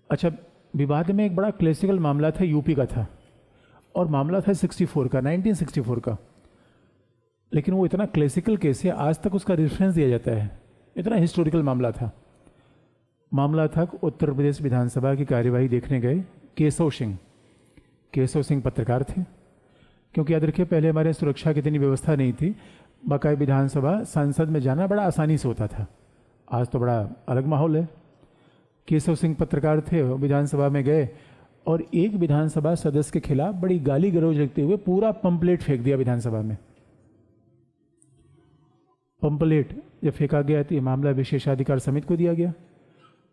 अच्छा, विवाद में एक बड़ा क्लासिकल मामला था, यूपी का था, और मामला था 64 का, 1964 का। लेकिन वो इतना क्लासिकल केस है, आज तक उसका रेफरेंस दिया जाता है, इतना हिस्टोरिकल मामला था। मामला था उत्तर प्रदेश विधानसभा की कार्यवाही देखने गए केशव सिंह। केशव सिंह पत्रकार थे, क्योंकि याद रखिए पहले हमारे सुरक्षा की इतनी व्यवस्था नहीं थी, बाकायदा विधानसभा संसद में जाना बड़ा आसानी से होता था। आज तो बड़ा अलग माहौल है। केशव सिंह पत्रकार थे, विधानसभा में गए और एक विधानसभा सदस्य के खिलाफ बड़ी गाली गलौज रखते हुए पूरा पंपलेट फेंक दिया विधानसभा में। पंपलेट जब फेंका गया तो ये मामला विशेषाधिकार समिति को दिया गया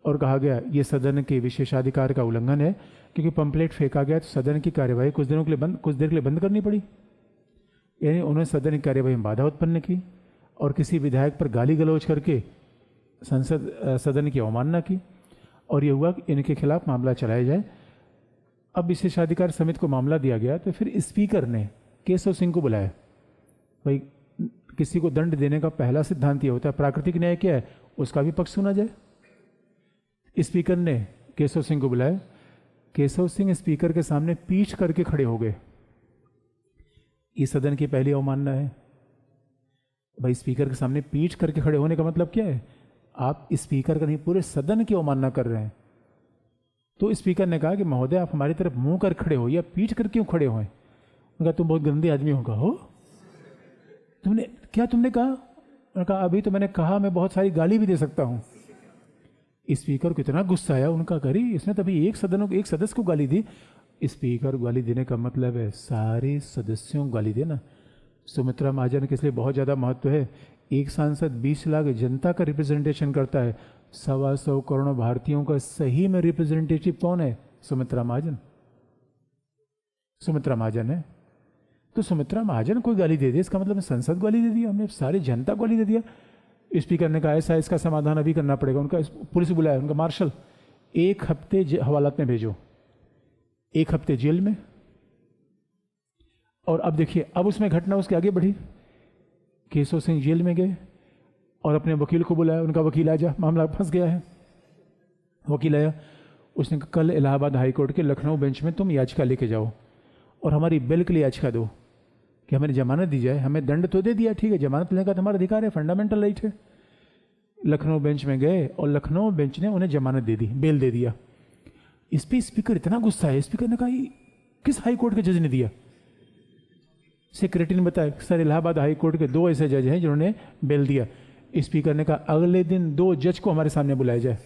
और कहा गया ये सदन के विशेषाधिकार का उल्लंघन है, क्योंकि पंपलेट फेंका गया तो सदन की कार्यवाही कुछ देर के लिए बंद करनी पड़ी। यानी उन्होंने सदन की कार्यवाही में बाधा उत्पन्न की और किसी विधायक पर गाली गलौज करके सदन की अवमानना की, और ये हुआ कि इनके खिलाफ मामला चलाया जाए। अब विशेषाधिकार समिति को मामला दिया गया तो फिर स्पीकर ने केशव सिंह को बुलाया। भाई, किसी को दंड देने का पहला सिद्धांत ये होता है, प्राकृतिक न्याय क्या है, उसका भी पक्ष सुना जाए। स्पीकर ने केशव सिंह को बुलाया। केशव सिंह स्पीकर के सामने पीठ करके खड़े हो गए। ये सदन की पहली अवमानना है। भाई, स्पीकर के सामने पीठ करके खड़े होने का मतलब क्या है? आप स्पीकर का नहीं, पूरे सदन की अवमानना कर रहे हैं। तो स्पीकर ने कहा कि महोदय, आप हमारी तरफ मुंह कर खड़े हो या पीठ कर क्यों खड़े हुए? उन्होंने कहा तुम बहुत गंदे आदमी हो। हो तुमने कहा? उन्होंने कहा अभी तो मैंने कहा मैं बहुत सारी गाली भी दे सकता हूं। स्पीकर को इतना गुस्सा आया, उनका करी इसने तभी एक सदस्य को गाली दी। स्पीकर को गाली देने का मतलब है सारे सदस्यों को गाली देना। सुमित्रा महाजन के इसलिए बहुत ज़्यादा महत्व है। एक सांसद 20 लाख जनता का रिप्रेजेंटेशन करता है, 125 करोड़ भारतीयों का सही में रिप्रेजेंटेटिव कौन है? सुमित्रा महाजन। सुमित्रा महाजन है। तो सुमित्रा महाजन कोई गाली दे दे, इसका मतलब संसद गाली दे दिया, हमने सारी जनता को गाली दे दिया। स्पीकर ने कहा ऐसा इसका समाधान अभी करना पड़ेगा। उनका पुलिस बुलाया, उनका मार्शल 1 हफ्ते हवालात में भेजो, 1 हफ्ते जेल में। और अब देखिए, अब उसमें घटना उसके आगे बढ़ी। केशव सिंह जेल में गए और अपने वकील को बुलाया। उनका वकील आजा, मामला फंस गया है। वकील आया, उसने कहा कल इलाहाबाद हाईकोर्ट के लखनऊ बेंच में तुम याचिका लेके जाओ और हमारी बेल के लिए याचिका दो कि हमें जमानत दी जाए। हमें दंड तो दे दिया, ठीक है, जमानत लेने का तो हमारा अधिकार है, फंडामेंटल राइट है। लखनऊ बेंच में गए और लखनऊ बेंच ने उन्हें जमानत दे दी, बेल दे दिया। इस पर स्पीकर इतना गुस्सा है। स्पीकर ने कहा किस हाई कोर्ट के जज ने दिया? सेक्रेटरी ने बताया सर इलाहाबाद हाई कोर्ट के 2 ऐसे जज हैं जिन्होंने बेल दिया। स्पीकर ने कहा अगले दिन 2 जज को हमारे सामने बुलाया जाए।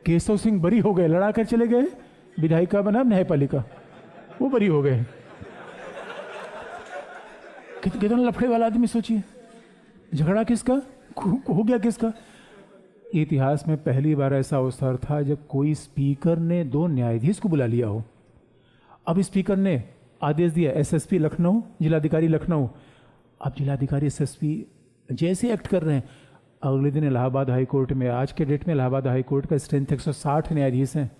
केशव सिंह बरी हो गए, लड़ा कर चले गए, विधायिका बना न्यायपालिका, वो बरी हो गए। कितना लफड़े वाला आदमी, सोचिए। झगड़ा किसका हो गया, किसका? इतिहास में पहली बार ऐसा अवसर था जब कोई स्पीकर ने 2 न्यायाधीश को बुला लिया हो। अब स्पीकर ने आदेश दिया, एसएसपी लखनऊ, जिलाधिकारी लखनऊ। अब जिलाधिकारी एसएसपी जैसे एक्ट कर रहे हैं, अगले दिन इलाहाबाद हाई कोर्ट में, आज के डेट में इलाहाबाद हाई कोर्ट का स्ट्रेंथ 160 न्यायाधीश हैं।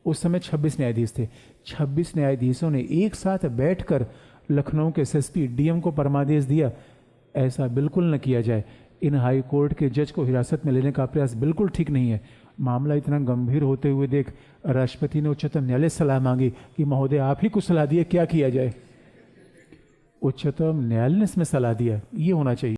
उस समय 26 न्यायाधीश थे। 26 न्यायाधीशों ने एक साथ बैठकर लखनऊ के एसएसपी डीएम को परमादेश दिया, ऐसा बिल्कुल न किया जाए। इन हाई कोर्ट के जज को हिरासत में लेने का प्रयास बिल्कुल ठीक नहीं है। मामला इतना गंभीर होते हुए देख राष्ट्रपति ने उच्चतम न्यायालय से सलाह मांगी कि महोदय आप ही कुछ सलाह दिए, क्या किया जाए। उच्चतम न्यायालय ने इसमें सलाह दिया, ये होना चाहिए।